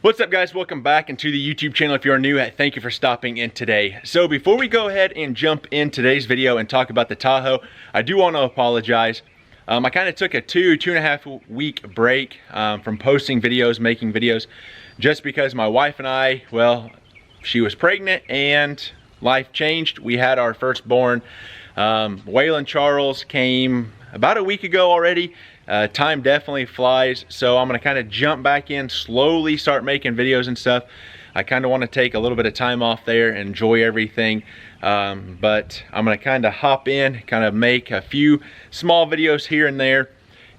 What's up, guys? Welcome back into the YouTube channel. If you are new, thank you for stopping in today. So before we go ahead and jump in today's video and talk about the Tahoe, I do want to apologize. I kind of took a 2.5 week break from posting videos, making videos, just because my wife and I, well, she was pregnant and life changed. We had our firstborn. Waylon Charles came about a week ago already. Time definitely flies, so I'm gonna kind of jump back in, slowly start making videos and stuff. I kind of want to take a little bit of time off there, enjoy everything, but I'm gonna kind of hop in, kind of make a few small videos here and there,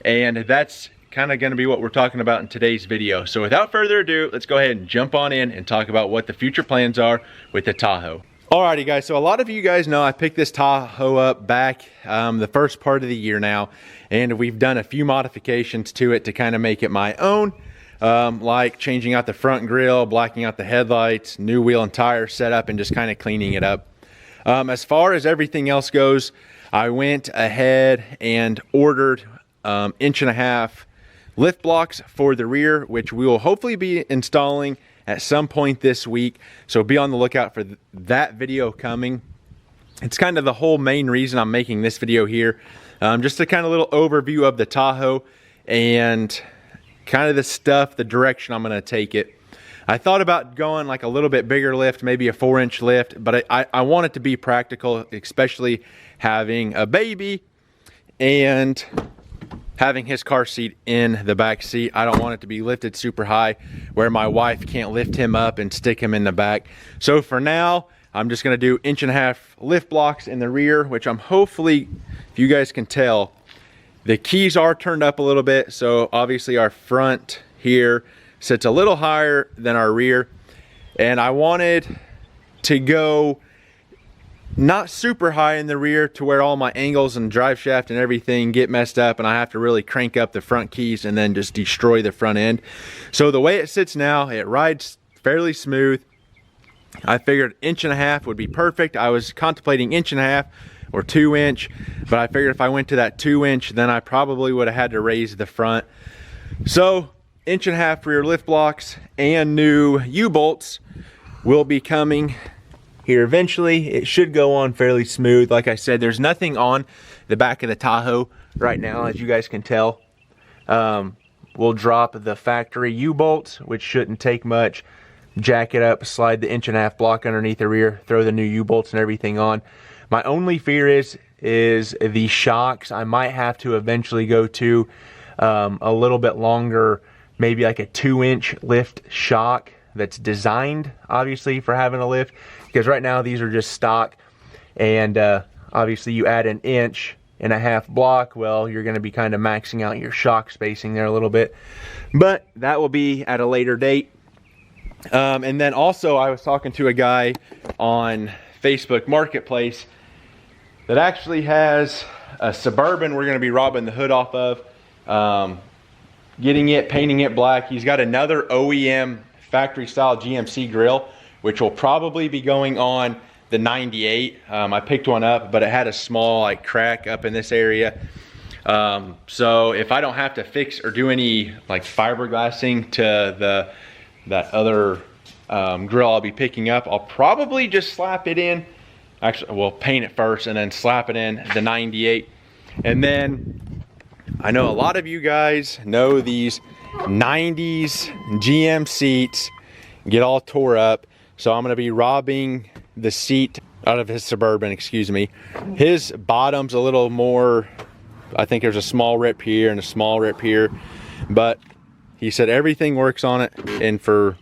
and that's kind of going to be what we're talking about in today's video. So without further ado, let's go ahead and jump on in and talk about what the future plans are with the Tahoe. Alrighty, guys, so a lot of you guys know I picked this Tahoe up back the first part of the year now, and we've done a few modifications to it to kind of make it my own, like changing out the front grille, blacking out the headlights, new wheel and tire setup, and just kind of cleaning it up. As far as everything else goes, I went ahead and ordered 1.5 inch lift blocks for the rear, which we will hopefully be installing at some point this week, so be on the lookout for that video coming. It's kind of the whole main reason I'm making this video here, just a kind of little overview of the Tahoe and kind of the stuff, the direction I'm going to take it. I thought about going like a little bit bigger lift, maybe a 4-inch lift, but I want it to be practical, especially having a baby and having his car seat in the back seat. I don't want it to be lifted super high where my wife can't lift him up and stick him in the back. So for now, I'm just gonna do 1.5 inch lift blocks in the rear, which I'm hopefully, if you guys can tell, the keys are turned up a little bit. So obviously our front here sits a little higher than our rear. And I wanted to go not super high in the rear to where all my angles and drive shaft and everything get messed up and I have to really crank up the front keys and then just destroy the front end. So the way it sits now, it rides fairly smooth. I figured 1.5 inch would be perfect. I was contemplating 1.5 inch or 2 inch, but I figured if I went to that 2 inch, then I probably would have had to raise the front. So 1.5 inch rear lift blocks and new U-bolts will be coming here eventually. It should go on fairly smooth. Like I said, there's nothing on the back of the Tahoe right now, as you guys can tell. We'll drop the factory U-bolts, which shouldn't take much. Jack it up, slide the 1.5 inch block underneath the rear, throw the new U-bolts and everything on. My only fear is the shocks. I might have to eventually go to a little bit longer, maybe like a 2-inch lift shock that's designed obviously for having a lift, because right now these are just stock, and obviously you add 1.5 inch block, well, you're going to be kind of maxing out your shock spacing there a little bit, but that will be at a later date. And then also I was talking to a guy on Facebook Marketplace that actually has a Suburban we're going to be robbing the hood off of, getting it, painting it black. He's got another OEM factory style GMC grill, which will probably be going on the 98. I picked one up, but it had a small like crack up in this area. So if I don't have to fix or do any like fiberglassing to that other grill I'll be picking up, I'll probably just slap it in. Actually, we'll paint it first and then slap it in the 98. And then I know a lot of you guys know these 90s GM seats get all tore up, so I'm going to be robbing the seat out of his Suburban, excuse me. His bottom's a little more, I think there's a small rip here and a small rip here, but he said everything works on it, and for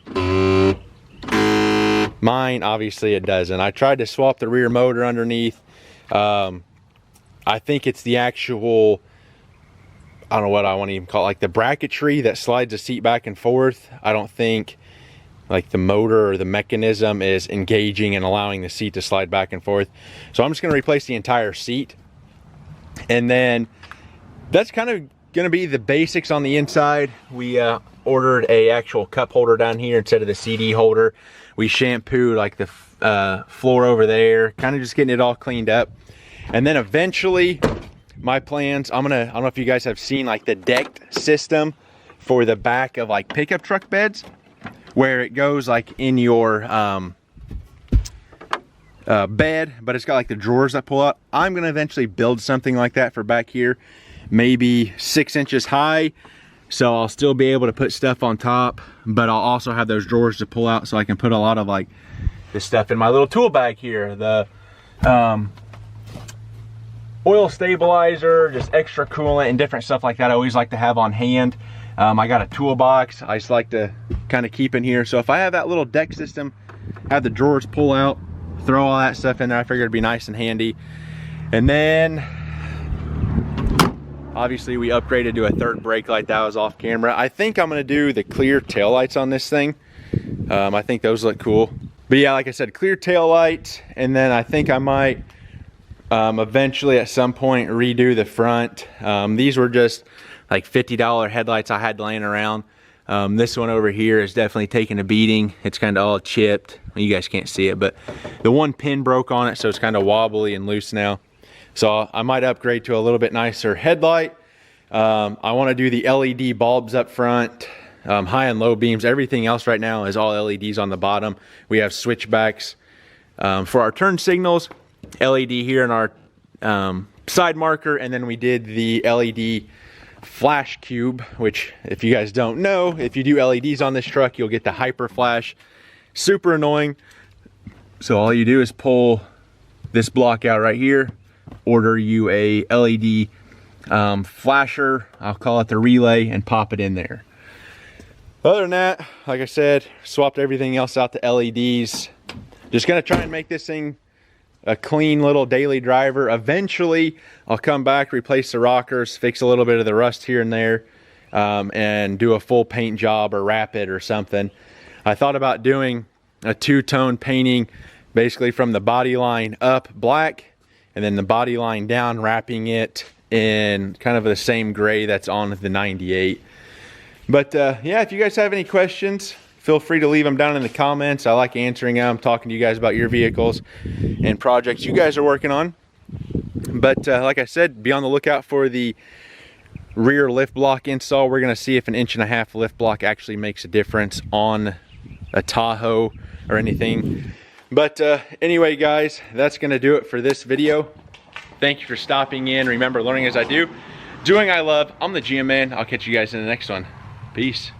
mine obviously it doesn't. I tried to swap the rear motor underneath. I think it's the actual, I don't know what I want to even call it, like the bracketry that slides the seat back and forth. I don't think like the motor or the mechanism is engaging and allowing the seat to slide back and forth. So I'm just going to replace the entire seat. And then that's kind of going to be the basics on the inside. We ordered a actual cup holder down here instead of the CD holder. We shampooed like the floor over there, kind of just getting it all cleaned up. And then eventually my plans, I don't know if you guys have seen like the decked system for the back of like pickup truck beds. where it goes like in your bed, but it's got like the drawers that pull out. I'm gonna eventually build something like that for back here, maybe 6 inches high, so I'll still be able to put stuff on top, but I'll also have those drawers to pull out so I can put a lot of like this stuff in my little tool bag here. The oil stabilizer, just extra coolant and different stuff like that I always like to have on hand. I got a toolbox I just like to kind of keep in here, so if I have that little deck system, have the drawers pull out, throw all that stuff in there, I figured it'd be nice and handy. And then obviously we upgraded to a third brake light. That was off camera. I think I'm gonna do the clear tail lights on this thing. I think those look cool. But yeah, like I said, clear tail light, and then I think I might eventually at some point redo the front. These were just like $50 headlights I had laying around. This one over here is definitely taking a beating. It's kind of all chipped. Well, you guys can't see it, but the one pin broke on it, so it's kind of wobbly and loose now. So I might upgrade to a little bit nicer headlight. I want to do the LED bulbs up front, high and low beams. Everything else right now is all LEDs on the bottom. We have switchbacks for our turn signals, LED here in our side marker, and then we did the LED flash cube, which if you guys don't know, if you do LEDs on this truck, you'll get the hyper flash. Super annoying. So all you do is pull this block out right here, order you a LED flasher, I'll call it the relay, and pop it in there. Other than that, like I said, swapped everything else out to LEDs. Just gonna try and make this thing a clean little daily driver. Eventually I'll come back, replace the rockers, fix a little bit of the rust here and there, and do a full paint job or wrap it or something. I thought about doing a two-tone painting, basically from the body line up black, and then the body line down, wrapping it in kind of the same gray that's on the 98. But yeah, if you guys have any questions, feel free to leave them down in the comments. I like answering them, talking to you guys about your vehicles and projects you guys are working on. But like I said, be on the lookout for the rear lift block install. We're gonna see if an 1.5 inch lift block actually makes a difference on a Tahoe or anything. But anyway guys, that's gonna do it for this video. Thank you for stopping in. Remember, learning as I do, doing I love. I'm the GM Man. I'll catch you guys in the next one. Peace.